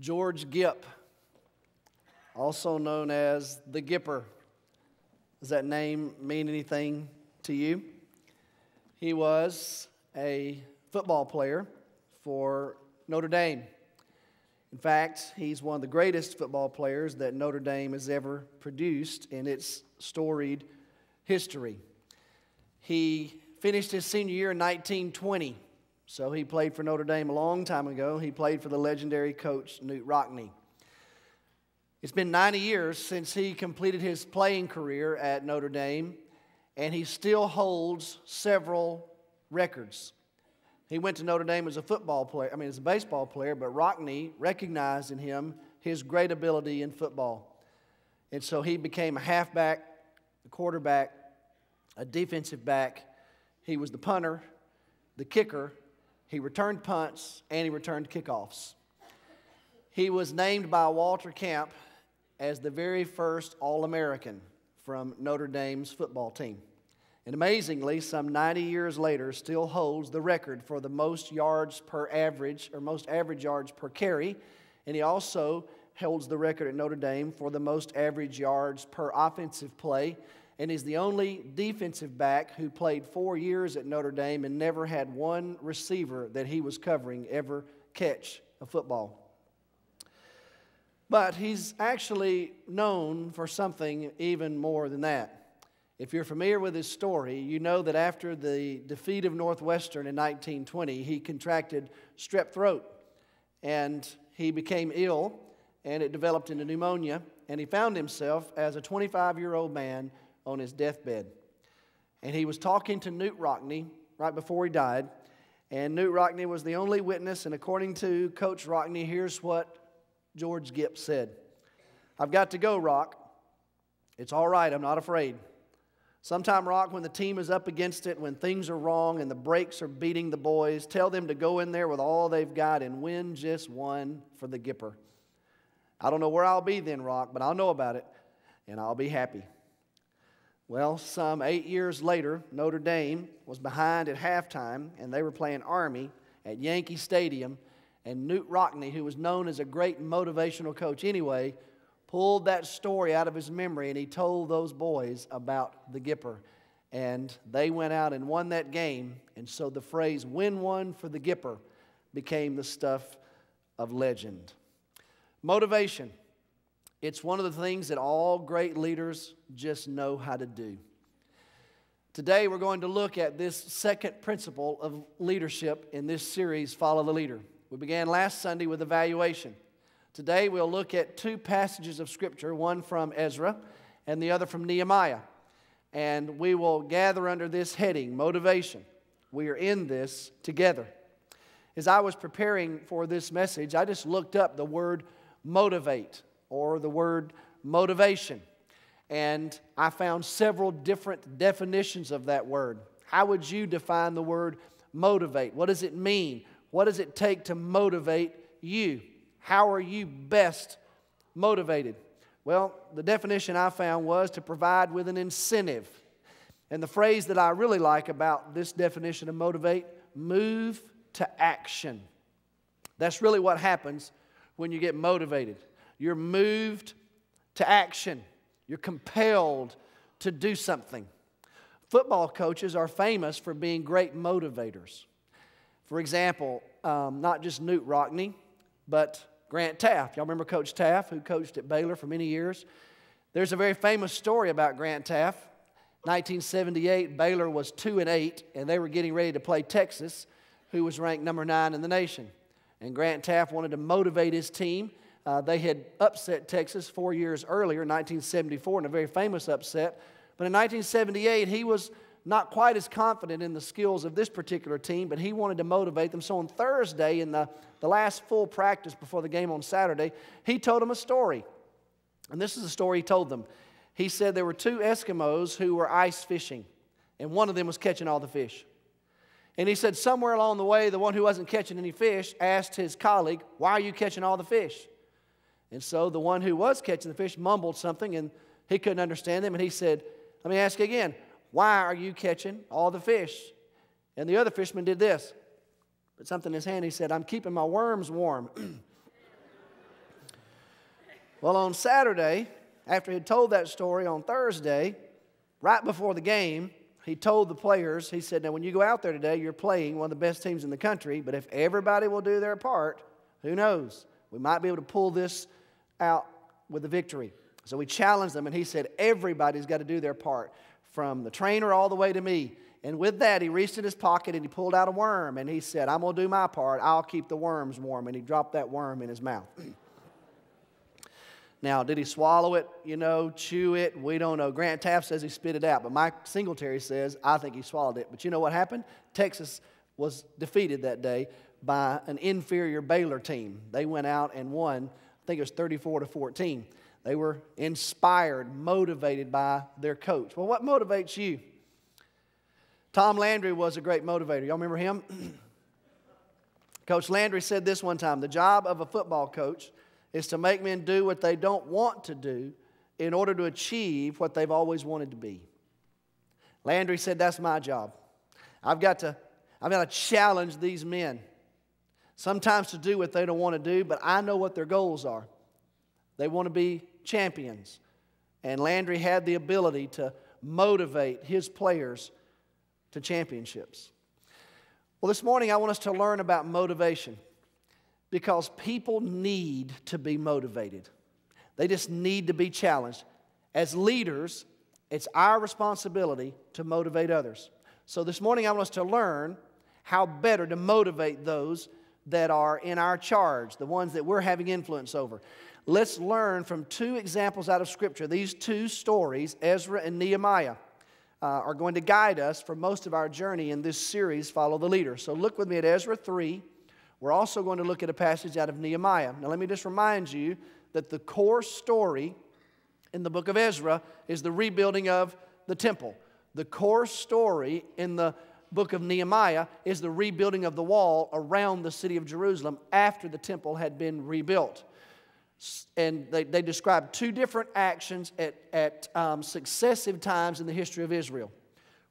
George Gipp, also known as the Gipper. Does that name mean anything to you? He was a football player for Notre Dame. In fact, he's one of the greatest football players that Notre Dame has ever produced in its storied history. He finished his senior year in 1920, so he played for Notre Dame a long time ago. He played for the legendary coach Knute Rockne. It's been 90 years since he completed his playing career at Notre Dame, and he still holds several records. He went to Notre Dame as a as a baseball player, but Rockne recognized in him his great ability in football. And so he became a halfback, a quarterback, a defensive back. He was the punter, the kicker. He returned punts, and he returned kickoffs. He was named by Walter Camp as the very first All-American from Notre Dame's football team. And amazingly, some 90 years later, still holds the record for the most yards per average, or most average yards per carry. And he also holds the record at Notre Dame for the most average yards per offensive play. And he's the only defensive back who played 4 years at Notre Dame and never had one receiver that he was covering ever catch a football. But he's actually known for something even more than that. If you're familiar with his story, you know that after the defeat of Northwestern in 1920, he contracted strep throat, and he became ill, and it developed into pneumonia, and he found himself as a 25-year-old man on his deathbed. And he was talking to Knute Rockne right before he died, and Knute Rockne was the only witness, and according to Coach Rockne, here's what George Gipp said. "I've got to go, Rock. It's all right, I'm not afraid. Sometime, Rock, when the team is up against it, when things are wrong and the breaks are beating the boys, tell them to go in there with all they've got and win just one for the Gipper. I don't know where I'll be then, Rock, but I'll know about it, and I'll be happy." Well, some 8 years later, Notre Dame was behind at halftime, and they were playing Army at Yankee Stadium, and Knute Rockne, who was known as a great motivational coach anyway, pulled that story out of his memory, and he told those boys about the Gipper. And they went out and won that game, and so the phrase, "win one for the Gipper," became the stuff of legend. Motivation. It's one of the things that all great leaders just know how to do. Today we're going to look at this second principle of leadership in this series, Follow the Leader. We began last Sunday with evaluation. Today we'll look at two passages of Scripture, one from Ezra and the other from Nehemiah. And we will gather under this heading, motivation. We are in this together. As I was preparing for this message, I just looked up the word motivate or the word motivation. And I found several different definitions of that word. How would you define the word motivate? What does it mean? What does it take to motivate you? How are you best motivated? Well, the definition I found was to provide with an incentive. And the phrase that I really like about this definition of motivate, move to action. That's really what happens when you get motivated. You're moved to action. You're compelled to do something. Football coaches are famous for being great motivators. For example, not just Knute Rockne, but Grant Teaff. Y'all remember Coach Teaff, who coached at Baylor for many years? There's a very famous story about Grant Teaff. 1978, Baylor was 2-8, and they were getting ready to play Texas, who was ranked number 9 in the nation. And Grant Teaff wanted to motivate his team. They had upset Texas 4 years earlier, 1974, in a very famous upset. But in 1978, he was not quite as confident in the skills of this particular team, but he wanted to motivate them. So on Thursday, in the last full practice before the game on Saturday, he told them a story. And this is the story he told them. He said there were two Eskimos who were ice fishing, and one of them was catching all the fish. And he said somewhere along the way, the one who wasn't catching any fish asked his colleague, "Why are you catching all the fish?" And so the one who was catching the fish mumbled something, and he couldn't understand them, and he said, "Let me ask you again. Why are you catching all the fish?" And the other fisherman did this. Put something in his hand. He said, "I'm keeping my worms warm." Well, on Saturday, after he had told that story on Thursday, right before the game, he told the players, he said, now when you go out there today, you're playing one of the best teams in the country, but if everybody will do their part, who knows? We might be able to pull this out with a victory. So we challenged them, and he said, everybody's got to do their part, from the trainer all the way to me. And with that, he reached in his pocket and he pulled out a worm, and he said, I'm going to do my part. I'll keep the worms warm. And he dropped that worm in his mouth. Now, did he swallow it, chew it? We don't know. Grant Taft says he spit it out, but Mike Singletary says, I think he swallowed it. But you know what happened? Texas was defeated that day by an inferior Baylor team. They went out and won, I think it was 34-14. They were inspired, motivated by their coach. Well, what motivates you? Tom Landry was a great motivator. Y'all remember him? Coach Landry said this one time, the job of a football coach is to make men do what they don't want to do in order to achieve what they've always wanted to be. Landry said, that's my job. I've got to challenge these men, sometimes to do what they don't want to do, but I know what their goals are. They want to be champions. And Landry had the ability to motivate his players to championships. Well, this morning I want us to learn about motivation, because people need to be motivated. They just need to be challenged. As leaders, it's our responsibility to motivate others. So this morning I want us to learn how better to motivate those that are in our charge, the ones that we're having influence over. Let's learn from two examples out of Scripture. These two stories, Ezra and Nehemiah, are going to guide us for most of our journey in this series, Follow the Leader. So look with me at Ezra 3. We're also going to look at a passage out of Nehemiah. Now let me just remind you that the core story in the book of Ezra is the rebuilding of the temple. The core story in the book of Nehemiah is the rebuilding of the wall around the city of Jerusalem after the temple had been rebuilt. And they describe two different actions at successive times in the history of Israel.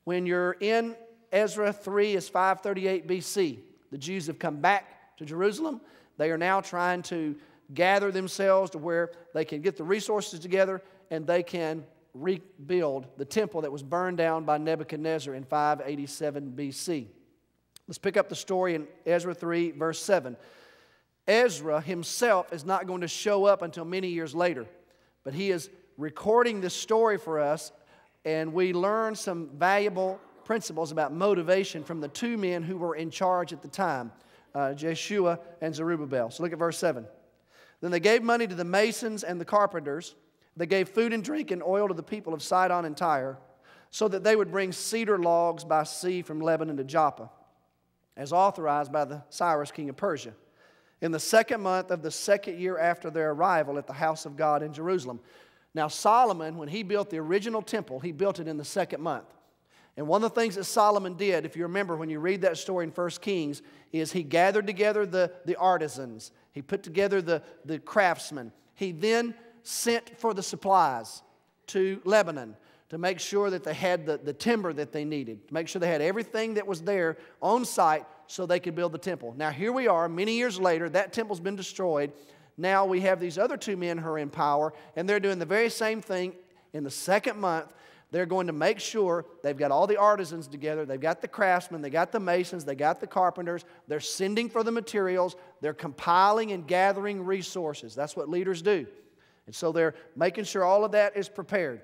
When you're in Ezra 3, is 538 BC. The Jews have come back to Jerusalem. They are now trying to gather themselves to where they can get the resources together and they can rebuild the temple that was burned down by Nebuchadnezzar in 587 BC. Let's pick up the story in Ezra 3, verse 7. Ezra himself is not going to show up until many years later, but he is recording this story for us, and we learn some valuable principles about motivation from the two men who were in charge at the time, Jeshua and Zerubbabel. So look at verse 7. Then they gave money to the masons and the carpenters. They gave food and drink and oil to the people of Sidon and Tyre, so that they would bring cedar logs by sea from Lebanon to Joppa, as authorized by the Cyrus, king of Persia, in the 2nd month of the 2nd year after their arrival at the house of God in Jerusalem. Now Solomon, when he built the original temple, he built it in the 2nd month. And one of the things that Solomon did, if you remember when you read that story in 1 Kings, is he gathered together the artisans. He put together the craftsmen. He then sent for the supplies to Lebanon to make sure that they had the timber that they needed, to make sure they had everything that was there on site so they could build the temple. Now here we are, many years later, that temple's been destroyed. Now we have these other two men who are in power, and they're doing the very same thing in the 2nd month. They're going to make sure they've got all the artisans together, they've got the craftsmen, they got the masons, they got the carpenters, they're sending for the materials, they're compiling and gathering resources. That's what leaders do. And so they're making sure all of that is prepared.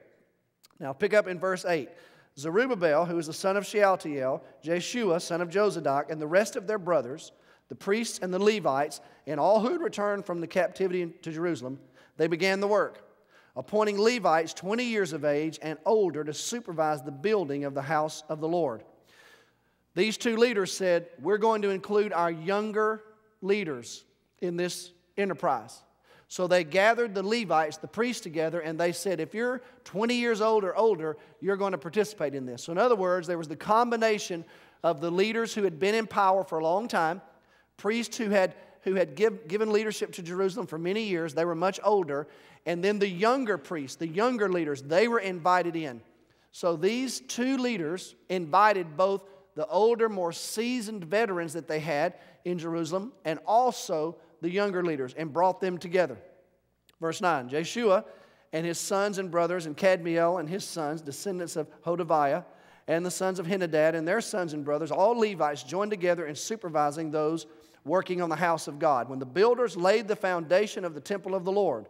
Now pick up in verse 8. Zerubbabel, who is the son of Shealtiel, Jeshua, son of Jozadak, and the rest of their brothers, the priests and the Levites, and all who had returned from the captivity to Jerusalem, they began the work, appointing Levites 20 years of age and older to supervise the building of the house of the Lord. These two leaders said, we're going to include our younger leaders in this enterprise. So they gathered the Levites, the priests, together, and they said, if you're 20 years old or older, you're going to participate in this. So in other words, there was the combination of the leaders who had been in power for a long time, priests who had given leadership to Jerusalem for many years. They were much older. And then the younger priests, the younger leaders, they were invited in. So these two leaders invited both the older, more seasoned veterans that they had in Jerusalem and also the younger leaders and brought them together. Verse 9, Jeshua and his sons and brothers, and Kadmiel and his sons, descendants of Hodaviah, and the sons of Henadad and their sons and brothers, all Levites, joined together in supervising those working on the house of God. When the builders laid the foundation of the temple of the Lord,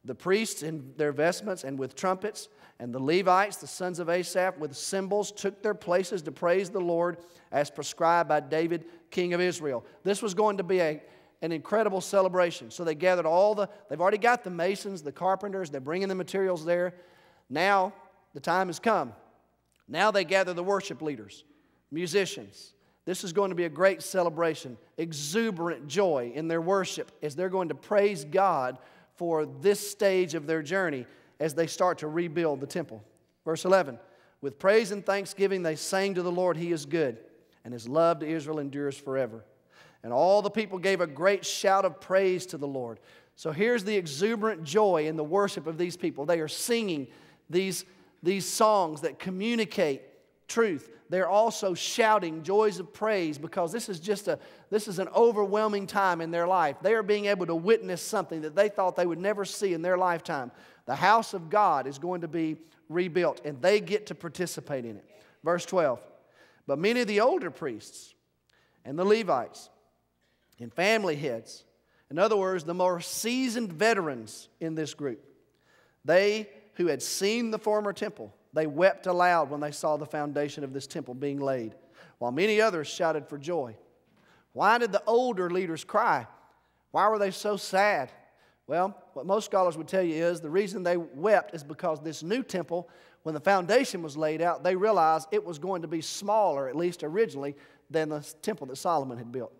the priests in their vestments and with trumpets, and the Levites, the sons of Asaph, with cymbals, took their places to praise the Lord as prescribed by David, king of Israel. This was going to be an incredible celebration. So they gathered they've already got the masons, the carpenters, they're bringing the materials there. Now the time has come. Now they gather the worship leaders, musicians. This is going to be a great celebration, exuberant joy in their worship as they're going to praise God for this stage of their journey as they start to rebuild the temple. Verse 11, with praise and thanksgiving they sang to the Lord, He is good, and His love to Israel endures forever. And all the people gave a great shout of praise to the Lord. So here's the exuberant joy in the worship of these people. They are singing these songs that communicate truth. They're also shouting joys of praise because this is an overwhelming time in their life. They are being able to witness something that they thought they would never see in their lifetime. The house of God is going to be rebuilt, and they get to participate in it. Verse 12, but many of the older priests and the Levites and family heads, in other words, the more seasoned veterans in this group, they who had seen the former temple, they wept aloud when they saw the foundation of this temple being laid, while many others shouted for joy. Why did the older leaders cry? Why were they so sad? Well, what most scholars would tell you is the reason they wept is because this new temple, when the foundation was laid out, they realized it was going to be smaller, at least originally, than the temple that Solomon had built.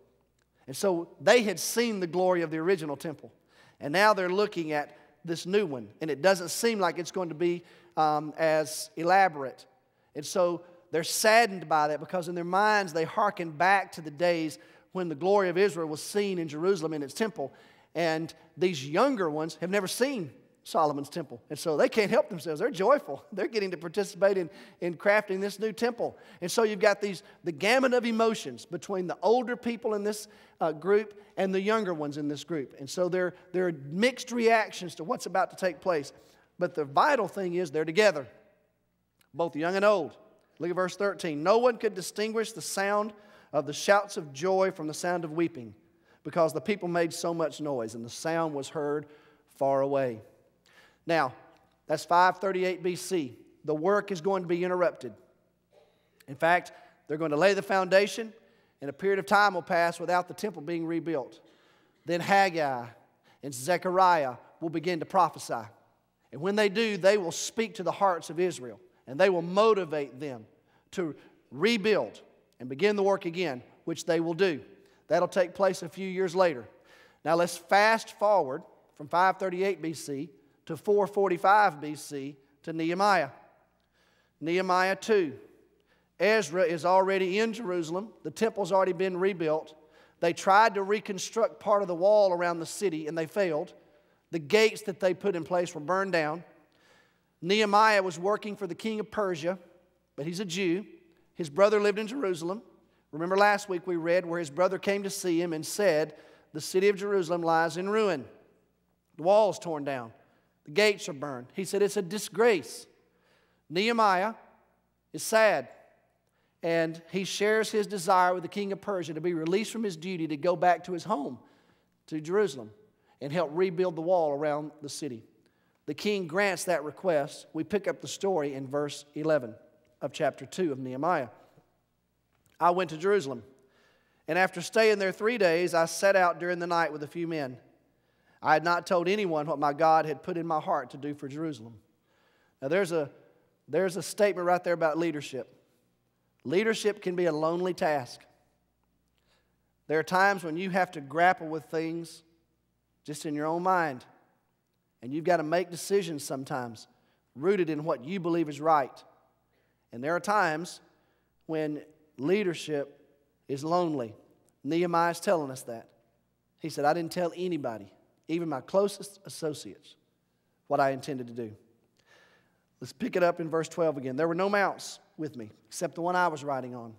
And so they had seen the glory of the original temple. And now they're looking at this new one, and it doesn't seem like it's going to be as elaborate. And so they're saddened by that because in their minds they hearken back to the days when the glory of Israel was seen in Jerusalem in its temple. And these younger ones have never seen Solomon's temple. And so they can't help themselves. They're joyful. They're getting to participate in crafting this new temple. And so you've got the gamut of emotions between the older people in this group and the younger ones in this group. And so there are mixed reactions to what's about to take place. But the vital thing is they're together, both young and old. Look at verse 13. No one could distinguish the sound of the shouts of joy from the sound of weeping, because the people made so much noise, and the sound was heard far away. Now, that's 538 BC. The work is going to be interrupted. In fact, they're going to lay the foundation, and a period of time will pass without the temple being rebuilt. Then Haggai and Zechariah will begin to prophesy. And when they do, they will speak to the hearts of Israel, and they will motivate them to rebuild and begin the work again, which they will do. That'll take place a few years later. Now let's fast forward from 538 BC to 445 BC to Nehemiah. Nehemiah 2. Ezra is already in Jerusalem. The temple's already been rebuilt. They tried to reconstruct part of the wall around the city, and they failed. The gates that they put in place were burned down. Nehemiah was working for the king of Persia, but he's a Jew. His brother lived in Jerusalem. Remember last week we read where his brother came to see him and said, the city of Jerusalem lies in ruin. The wall's torn down. The gates are burned. He said it's a disgrace. Nehemiah is sad, and he shares his desire with the king of Persia to be released from his duty to go back to his home, to Jerusalem, and help rebuild the wall around the city. The king grants that request. We pick up the story in verse 11 of chapter 2 of Nehemiah. I went to Jerusalem, and after staying there 3 days, I set out during the night with a few men. I had not told anyone what my God had put in my heart to do for Jerusalem. Now there's a statement right there about leadership. Leadership can be a lonely task. There are times when you have to grapple with things just in your own mind. And you've got to make decisions sometimes rooted in what you believe is right. And there are times when leadership is lonely. Nehemiah is telling us that. He said, I didn't tell anybody, even my closest associates, what I intended to do. Let's pick it up in verse 12 again. There were no mounts with me except the one I was riding on.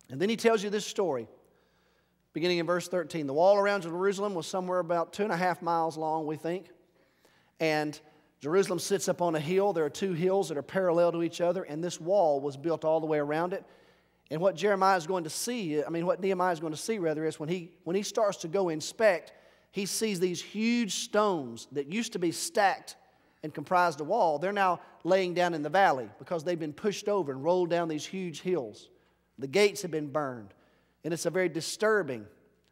And then he tells you this story. beginning in verse 13. The wall around Jerusalem was somewhere about 2.5 miles long, we think. And Jerusalem sits up on a hill. There are two hills that are parallel to each other, and this wall was built all the way around it. And what Nehemiah is going to see is when he starts to go inspect, he sees these huge stones that used to be stacked and comprised a wall. They're now laying down in the valley because they've been pushed over and rolled down these huge hills. The gates have been burned. And it's a very disturbing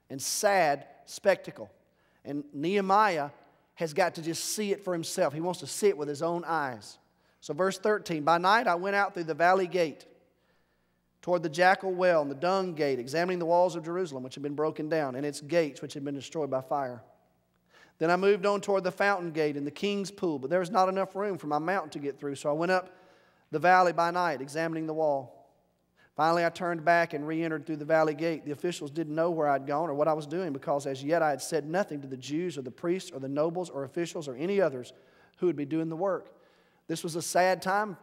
and sad spectacle. And Nehemiah has got to just see it for himself. He wants to see it with his own eyes. So verse 13, by night I went out through the valley gate toward the Jackal Well and the Dung Gate, examining the walls of Jerusalem, which had been broken down, and its gates, which had been destroyed by fire. Then I moved on toward the Fountain Gate and the King's Pool, but there was not enough room for my mount to get through, so I went up the valley by night, examining the wall. Finally, I turned back and re-entered through the valley gate. The officials didn't know where I'd gone or what I was doing, because as yet I had said nothing to the Jews or the priests or the nobles or officials or any others who would be doing the work. This was a sad time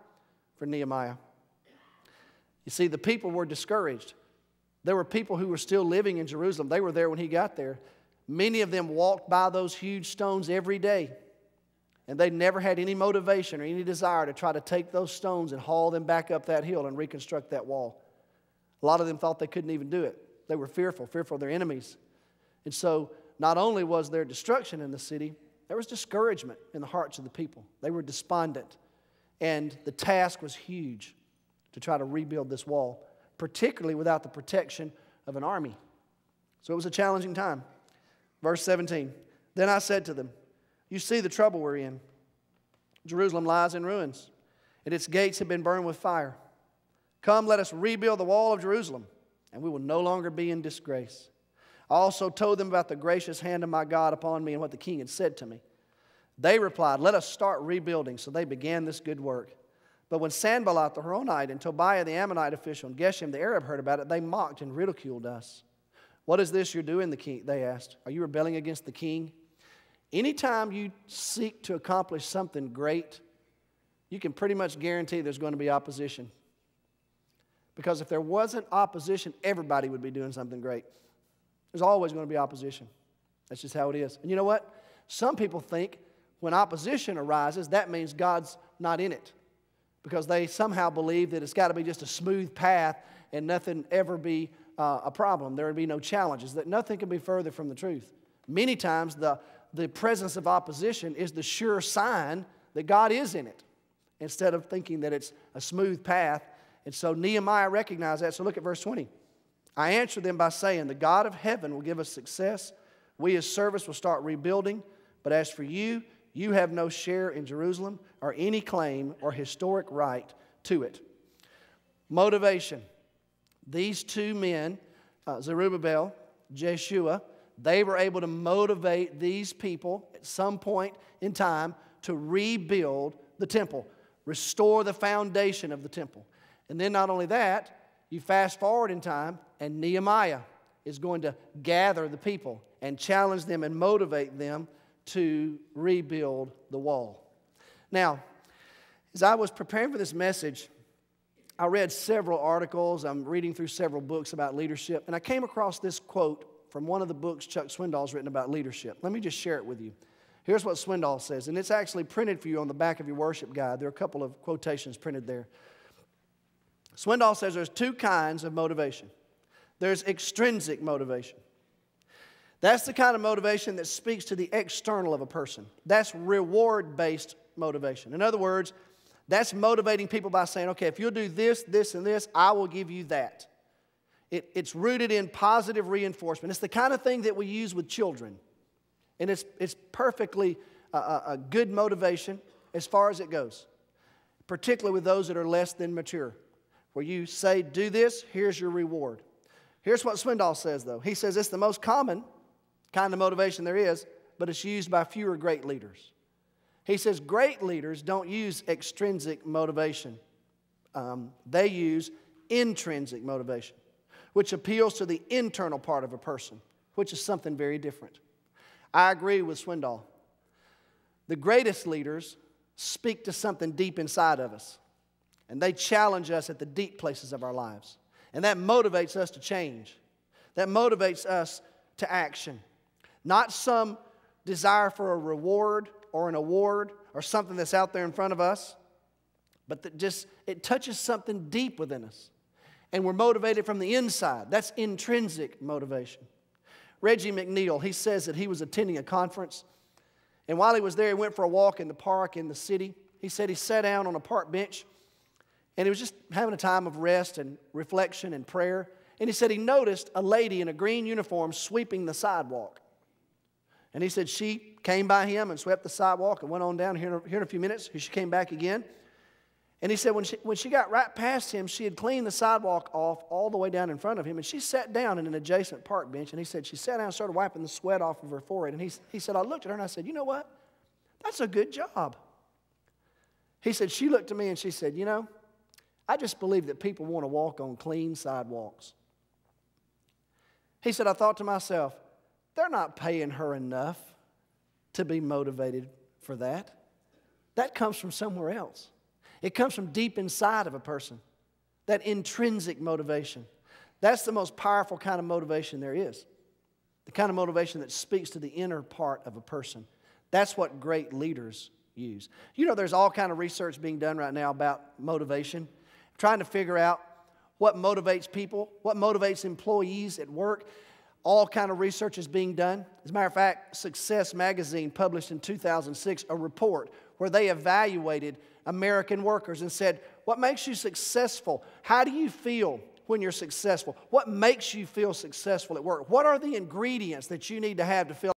for Nehemiah. You see, the people were discouraged. There were people who were still living in Jerusalem. They were there when he got there. Many of them walked by those huge stones every day, and they never had any motivation or any desire to try to take those stones and haul them back up that hill and reconstruct that wall. A lot of them thought they couldn't even do it. They were fearful of their enemies. And so not only was there destruction in the city, there was discouragement in the hearts of the people. They were despondent, and the task was huge to try to rebuild this wall, particularly without the protection of an army. So it was a challenging time. Verse 17, then I said to them, you see the trouble we're in. Jerusalem lies in ruins, and its gates have been burned with fire. Come, let us rebuild the wall of Jerusalem, and we will no longer be in disgrace. I also told them about the gracious hand of my God upon me and what the king had said to me. They replied, let us start rebuilding. So they began this good work. But when Sanballat the Horonite and Tobiah the Ammonite official and Geshem the Arab heard about it, they mocked and ridiculed us. What is this you're doing, the king? They asked. Are you rebelling against the king? Anytime you seek to accomplish something great, you can pretty much guarantee there's going to be opposition. Because if there wasn't opposition, everybody would be doing something great. There's always going to be opposition. That's just how it is. And you know what? Some people think when opposition arises, that means God's not in it, because they somehow believe that it's got to be just a smooth path and nothing ever be a problem. There would be no challenges, that nothing can be further from the truth. Many times the presence of opposition is the sure sign that God is in it, instead of thinking that it's a smooth path. And so Nehemiah recognized that. So look at verse 20. I answered them by saying, the God of heaven will give us success. We as servants will start rebuilding. But as for you, you have no share in Jerusalem or any claim or historic right to it. Motivation. These two men, Zerubbabel, Jeshua, they were able to motivate these people at some point in time to rebuild the temple, restore the foundation of the temple. And then not only that, you fast forward in time, and Nehemiah is going to gather the people and challenge them and motivate them to rebuild the wall. Now, as I was preparing for this message, I read several articles. I'm reading through several books about leadership, and I came across this quote from one of the books Chuck Swindoll's written about leadership. Let me just share it with you. Here's what Swindoll says, and it's actually printed for you on the back of your worship guide. There are a couple of quotations printed there. Swindoll says there's two kinds of motivation. There's extrinsic motivation. That's the kind of motivation that speaks to the external of a person. That's reward-based motivation. In other words, that's motivating people by saying, okay, if you'll do this, this, and this, I will give you that. It's rooted in positive reinforcement. It's the kind of thing that we use with children. And it's perfectly a good motivation as far as it goes, particularly with those that are less than mature, where you say, do this, here's your reward. Here's what Swindoll says, though. He says it's the most common kind of motivation there is, but it's used by fewer great leaders. He says great leaders don't use extrinsic motivation. They use intrinsic motivation, which appeals to the internal part of a person, which is something very different. I agree with Swindoll. The greatest leaders speak to something deep inside of us, and they challenge us at the deep places of our lives, and that motivates us to change. that motivates us to action. Not some desire for a reward or an award or something that's out there in front of us, but that just, it touches something deep within us. And we're motivated from the inside. That's intrinsic motivation. Reggie McNeil, he says that he was attending a conference, and while he was there, he went for a walk in the park in the city. He said he sat down on a park bench, and he was just having a time of rest and reflection and prayer. And he said he noticed a lady in a green uniform sweeping the sidewalk. And he said she came by him and swept the sidewalk and went on down here in a few minutes. She came back again. And he said when she got right past him, she had cleaned the sidewalk off all the way down in front of him. And she sat down in an adjacent park bench. And he said she sat down and started wiping the sweat off of her forehead. And he said, I looked at her and I said, you know what? That's a good job. He said, she looked at me and she said, you know, I just believe that people want to walk on clean sidewalks. He said, I thought to myself, they're not paying her enough to be motivated for that. That comes from somewhere else. It comes from deep inside of a person, that intrinsic motivation. That's the most powerful kind of motivation there is, the kind of motivation that speaks to the inner part of a person. That's what great leaders use. You know, there's all kind of research being done right now about motivation, trying to figure out what motivates people, what motivates employees at work. All kind of research is being done. As a matter of fact, Success Magazine published in 2006 a report where they evaluated American workers and said, what makes you successful? How do you feel when you're successful? What makes you feel successful at work? What are the ingredients that you need to have to feel